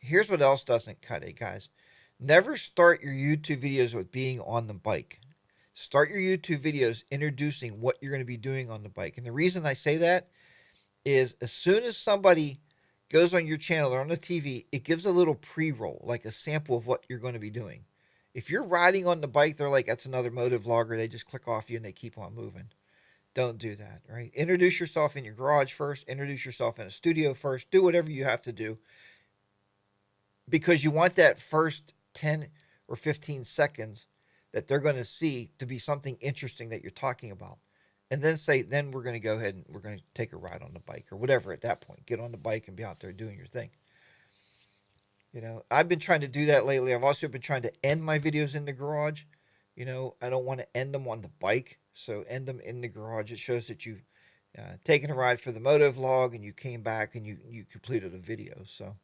Speaker 2: Here's what else doesn't cut it, guys. Never start your YouTube videos with being on the bike. Start your YouTube videos introducing what you're going to be doing on the bike. And the reason I say that is as soon as somebody goes on your channel or on the TV, it gives a little pre-roll, like a sample of what you're going to be doing. If you're riding on the bike, they're like, that's another motovlogger. They just click off you and they keep on moving. Don't do that, right? Introduce yourself in your garage first. Introduce yourself in a studio first. Do whatever you have to do because you want that first 10 or 15 seconds that they're going to see to be something interesting that you're talking about. And then then we're going to go ahead and we're going to take a ride on the bike or whatever at that point. Get on the bike and be out there doing your thing. I've been trying to do that lately. I've also been trying to end my videos in the garage. I don't want to end them on the bike. So end them in the garage. It shows that you've taken a ride for the motovlog and you came back and you completed a video. So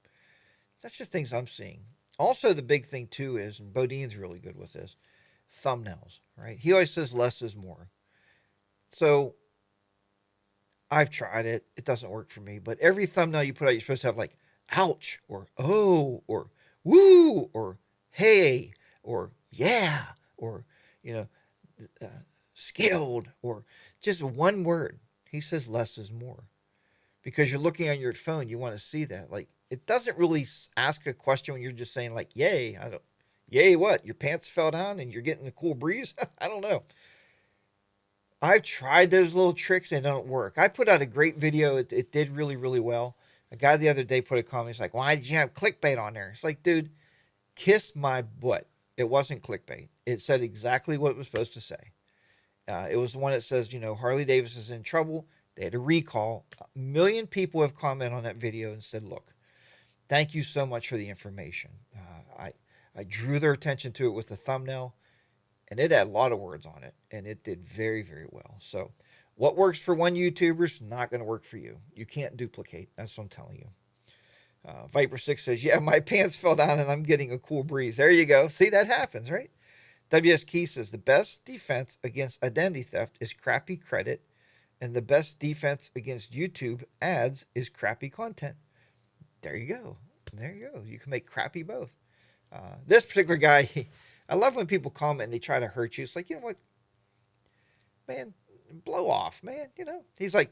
Speaker 2: that's just things I'm seeing. Also, the big thing too is, and Bodine's really good with this, thumbnails, right? He always says less is more. So I've tried it. It doesn't work for me. But every thumbnail you put out, you're supposed to have like, ouch, or oh, or woo, or hey, or yeah, or, skilled, or just one word. He says less is more. Because you're looking on your phone, you want to see that. Like, it doesn't really ask a question when you're just saying like, yay. Yay what? Your pants fell down and you're getting a cool breeze? I don't know. I've tried those little tricks and it don't work. I put out a great video. It did really, really well. A guy the other day put a comment. He's like, why did you have clickbait on there? It's like, dude, kiss my butt. It wasn't clickbait. It said exactly what it was supposed to say. It was the one that says, Harley Davidson is in trouble. They had a recall. 1 million people have commented on that video and said, look, thank you so much for the information. I drew their attention to it with the thumbnail. And it had a lot of words on it, and it did very, very well. So what works for one YouTuber is not going to work for you. You can't duplicate. That's what I'm telling you. Viper6 says, yeah, my pants fell down, and I'm getting a cool breeze. There you go. See, that happens, right? WS Key says, the best defense against identity theft is crappy credit, and the best defense against YouTube ads is crappy content. There you go. There you go. You can make crappy both. This particular guy, I love when people comment and they try to hurt you. It's like, you know what, man, blow off, man. He's like,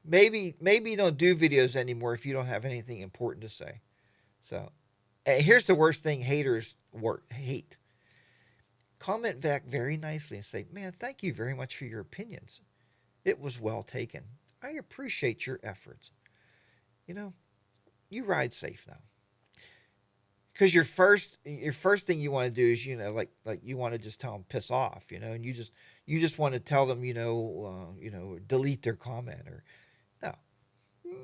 Speaker 2: maybe don't do videos anymore if you don't have anything important to say. So, here's the worst thing haters hate. Comment back very nicely and say, man, thank you very much for your opinions. It was well taken. I appreciate your efforts. You know, you ride safe now. Because your first thing you want to do is like you want to just tell them piss off, and you just want to tell them delete their comment, or no,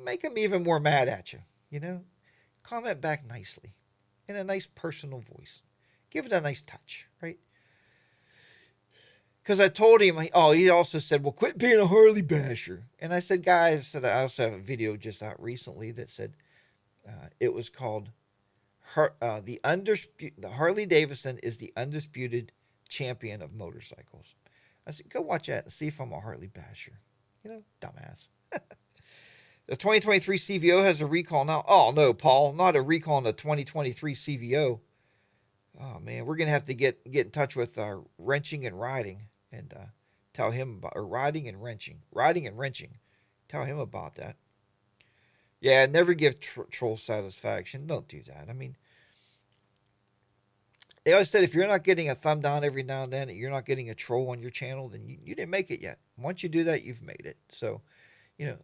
Speaker 2: make them even more mad at you. Comment back nicely in a nice personal voice, give it a nice touch, right? Because I told him, he also said, well, quit being a Harley basher. And I said, guys, I also have a video just out recently that said it was called the Harley Davidson is the undisputed champion of motorcycles. I said, go watch that and see if I'm a Harley basher. Dumbass. The 2023 CVO has a recall now. Oh, no, Paul, not a recall on the 2023 CVO. Oh, man, we're going to have to get in touch with Wrenching and Riding and tell him about, or Riding and Wrenching. Tell him about that. Yeah, never give troll satisfaction. Don't do that. I mean, they always said if you're not getting a thumb down every now and then, you're not getting a troll on your channel, then you didn't make it yet. Once you do that, you've made it. So,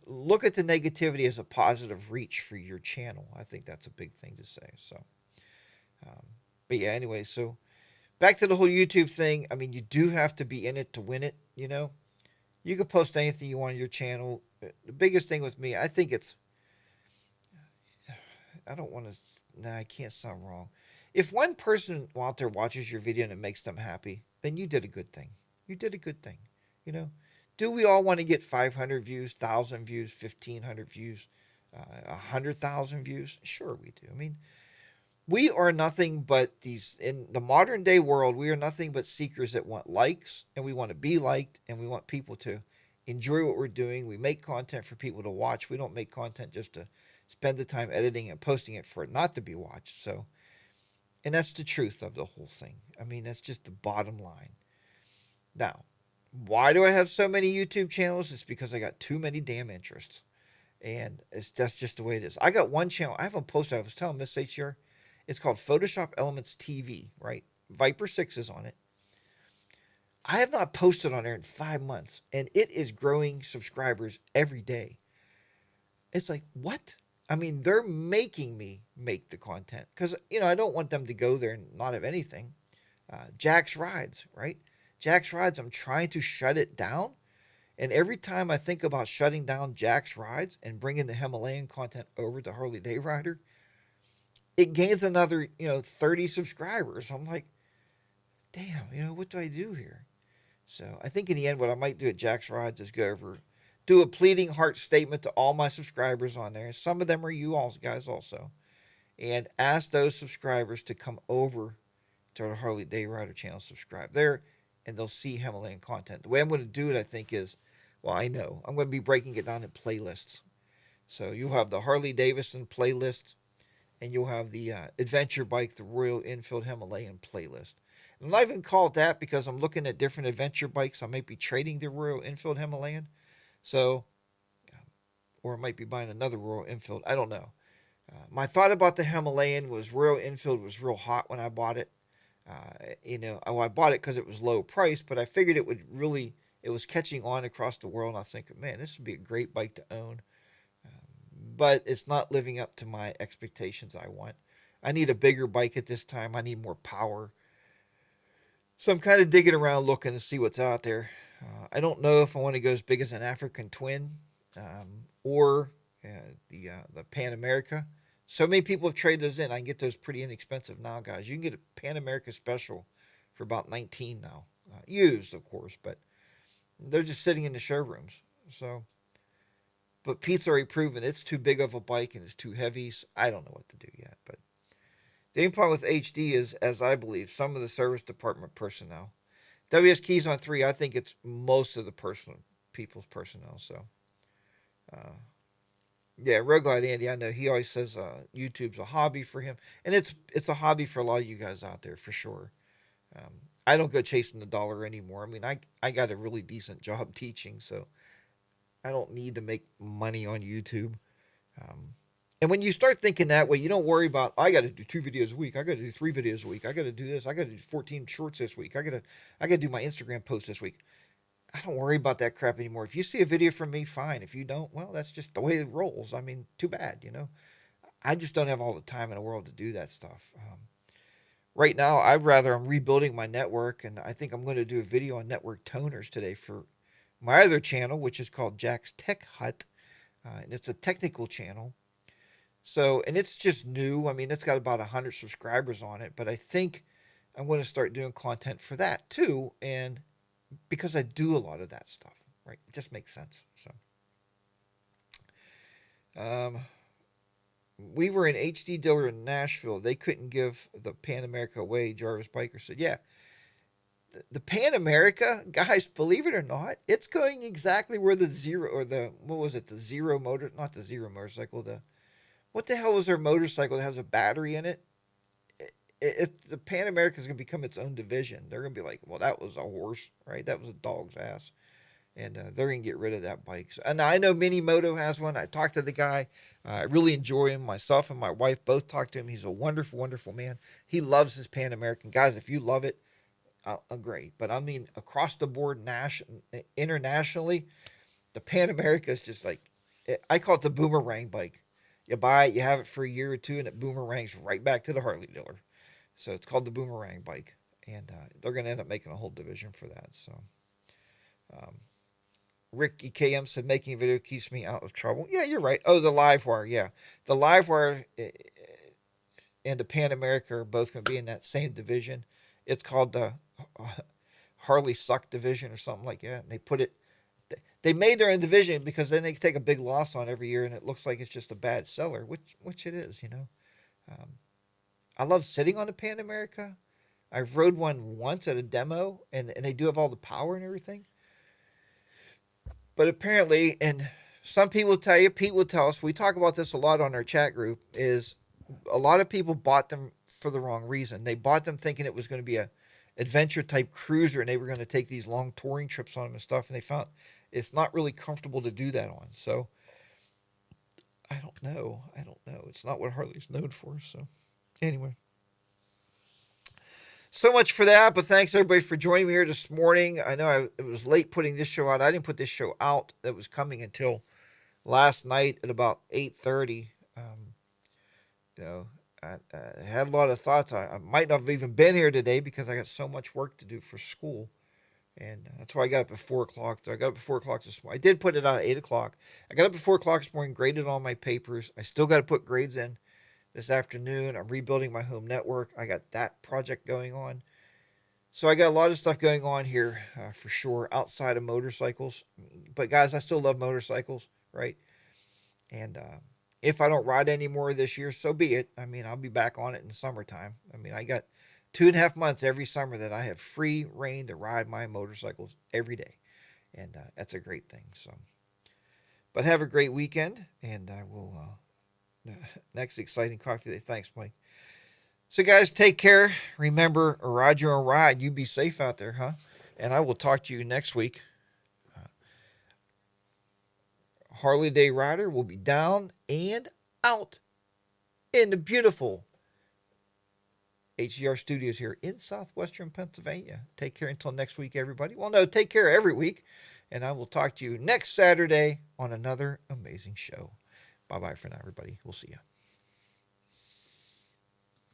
Speaker 2: look at the negativity as a positive reach for your channel. I think that's a big thing to say. So, but yeah, anyway, so back to the whole YouTube thing. I mean, you do have to be in it to win it. You can post anything you want on your channel. The biggest thing with me, I think I don't want to. Nah, I can't sound wrong. If one person out there watches your video and it makes them happy, then you did a good thing. You did a good thing. Do we all want to get 500 views, 1,000 views, 1,500 views, 100,000 views? Sure, we do. I mean, we are nothing but in the modern day world, we are nothing but seekers that want likes, and we want to be liked, and we want people to enjoy what we're doing. We make content for people to watch. We don't make content just to spend the time editing and posting it for it not to be watched. So, and that's the truth of the whole thing. I mean, that's just the bottom line. Now, why do I have so many YouTube channels? It's because I got too many damn interests. And that's just the way it is. I got one channel. I haven't posted. I was telling Miss HDR. It's called Photoshop Elements TV, right? Viper 6 is on it. I have not posted on there in 5 months. And it is growing subscribers every day. It's like, what? I mean, they're making me make the content. Because, I don't want them to go there and not have anything. Jack's Rides, right? Jack's Rides, I'm trying to shut it down. And every time I think about shutting down Jack's Rides and bringing the Himalayan content over to Harley Day Rider, it gains another, 30 subscribers. I'm like, damn, what do I do here? So I think in the end, what I might do at Jack's Rides is go over, do a pleading heart statement to all my subscribers on there. Some of them are you all guys also. And ask those subscribers to come over to the Harley Day Rider channel, subscribe there, and they'll see Himalayan content. The way I'm going to do it, I think, is, well, I know. I'm going to be breaking it down in playlists. So you'll have the Harley Davidson playlist, and you'll have the adventure bike, the Royal Enfield Himalayan playlist. And I'm not even called that because I'm looking at different adventure bikes. I might be trading the Royal Enfield Himalayan. So, or I might be buying another Royal Enfield. I don't know. My thought about the Himalayan was Royal Enfield was real hot when I bought it. I bought it because it was low price, but I figured it was catching on across the world. And I was thinking, man, this would be a great bike to own. But it's not living up to my expectations I want. I need a bigger bike at this time. I need more power. So I'm kind of digging around looking to see what's out there. I don't know if I want to go as big as an African Twin or the Pan America. So many people have traded those in. I can get those pretty inexpensive now, guys. You can get a Pan America Special for about $19 now. Used, of course, but they're just sitting in the showrooms. So, but Pete's already proven it's too big of a bike and it's too heavy. So I don't know what to do yet. But the main problem with HD is, as I believe, some of the service department personnel. WS Keys on 3, I think it's most of the people's personnel. So, Yeah, Rogue Glide Andy, I know he always says YouTube's a hobby for him, and it's a hobby for a lot of you guys out there for sure. Um, I don't go chasing the dollar anymore. I mean, I got a really decent job teaching, so I don't need to make money on YouTube. Um, and when you start thinking that way, you don't worry about I got to do 2 videos a week. I got to do 3 videos a week. I got to do this. I got to do 14 shorts this week. I got to do my Instagram post this week. I don't worry about that crap anymore. If you see a video from me, fine. If you don't, well, that's just the way it rolls. I mean, too bad, you know. I just don't have all the time in the world to do that stuff. Right now, I'm rebuilding my network, and I think I'm going to do a video on network toners today for my other channel, which is called Jack's Tech Hut, and it's a technical channel. So, and it's just new. I mean, it's got about 100 subscribers on it, but I think I'm going to start doing content for that too, and because I do a lot of that stuff, right? It just makes sense. So, we were in HD dealer in Nashville. They couldn't give the Pan America away. Jarvis Biker said, "Yeah, the Pan America guys, believe it or not, it's going exactly where the zero or the what was it? The zero motor, not the zero motorcycle. The what the hell was their motorcycle that has a battery in it? The Pan America is going to become its own division. They're going to be like, well, that was a horse, right? That was a dog's ass." And they're going to get rid of that bike. So, and I know Mini Moto has one. I talked to the guy. I really enjoy him. Myself and my wife both talked to him. He's a wonderful, wonderful man. He loves his Pan American. Guys, if you love it, great. But I mean, across the board, internationally, the Pan America is just like, I call it the boomerang bike. You buy it, you have it for a year or two, and it boomerangs right back to the Harley dealer. So it's called the boomerang bike. And they're going to end up making a whole division for that. So, um, Rick EKM said making a video keeps me out of trouble. Yeah, you're right. Oh, the live wire. Yeah. The live wire and the Pan America are both going to be in that same division. It's called the Harley Suck division or something like that. And they made their own division because then they take a big loss on every year and it looks like it's just a bad seller, which it is, you know. Um, I love sitting on a Pan America. I've rode one once at a demo and they do have all the power and everything. But apparently, and some people tell you, Pete will tell us, we talk about this a lot on our chat group, is a lot of people bought them for the wrong reason. They bought them thinking it was going to be a adventure type cruiser and they were going to take these long touring trips on them and stuff. And they found it's not really comfortable to do that on. So I don't know. It's not what Harley's known for. So anyway. So much for that, but thanks everybody for joining me here this morning. I know it was late putting this show out. I didn't put this show out that was coming until last night at about 8:30. You know, I had a lot of thoughts. I might not have even been here today because I got so much work to do for school. And that's why I got up at 4 o'clock. So I got up at 4 o'clock this morning. I did put it out at 8 o'clock. I got up at 4 o'clock this morning, graded all my papers. I still got to put grades in this afternoon. I'm rebuilding my home network. I got that project going on. So I got a lot of stuff going on here for sure outside of motorcycles. But guys, I still love motorcycles, right? And if I don't ride anymore this year, so be it. I mean, I'll be back on it in the summertime. I mean, I got 2.5 months every summer that I have free reign to ride my motorcycles every day. And that's a great thing. So, but have a great weekend. And I will, next exciting coffee day. Thanks, Mike. So, guys, take care. Remember, ride your own ride. You be safe out there, huh? And I will talk to you next week. Harley Day Rider will be down and out in the beautiful HDR studios here in southwestern Pennsylvania. Take care until next week, everybody. Well, no, take care every week. And I will talk to you next Saturday on another amazing show. Bye-bye for now, everybody. We'll see you.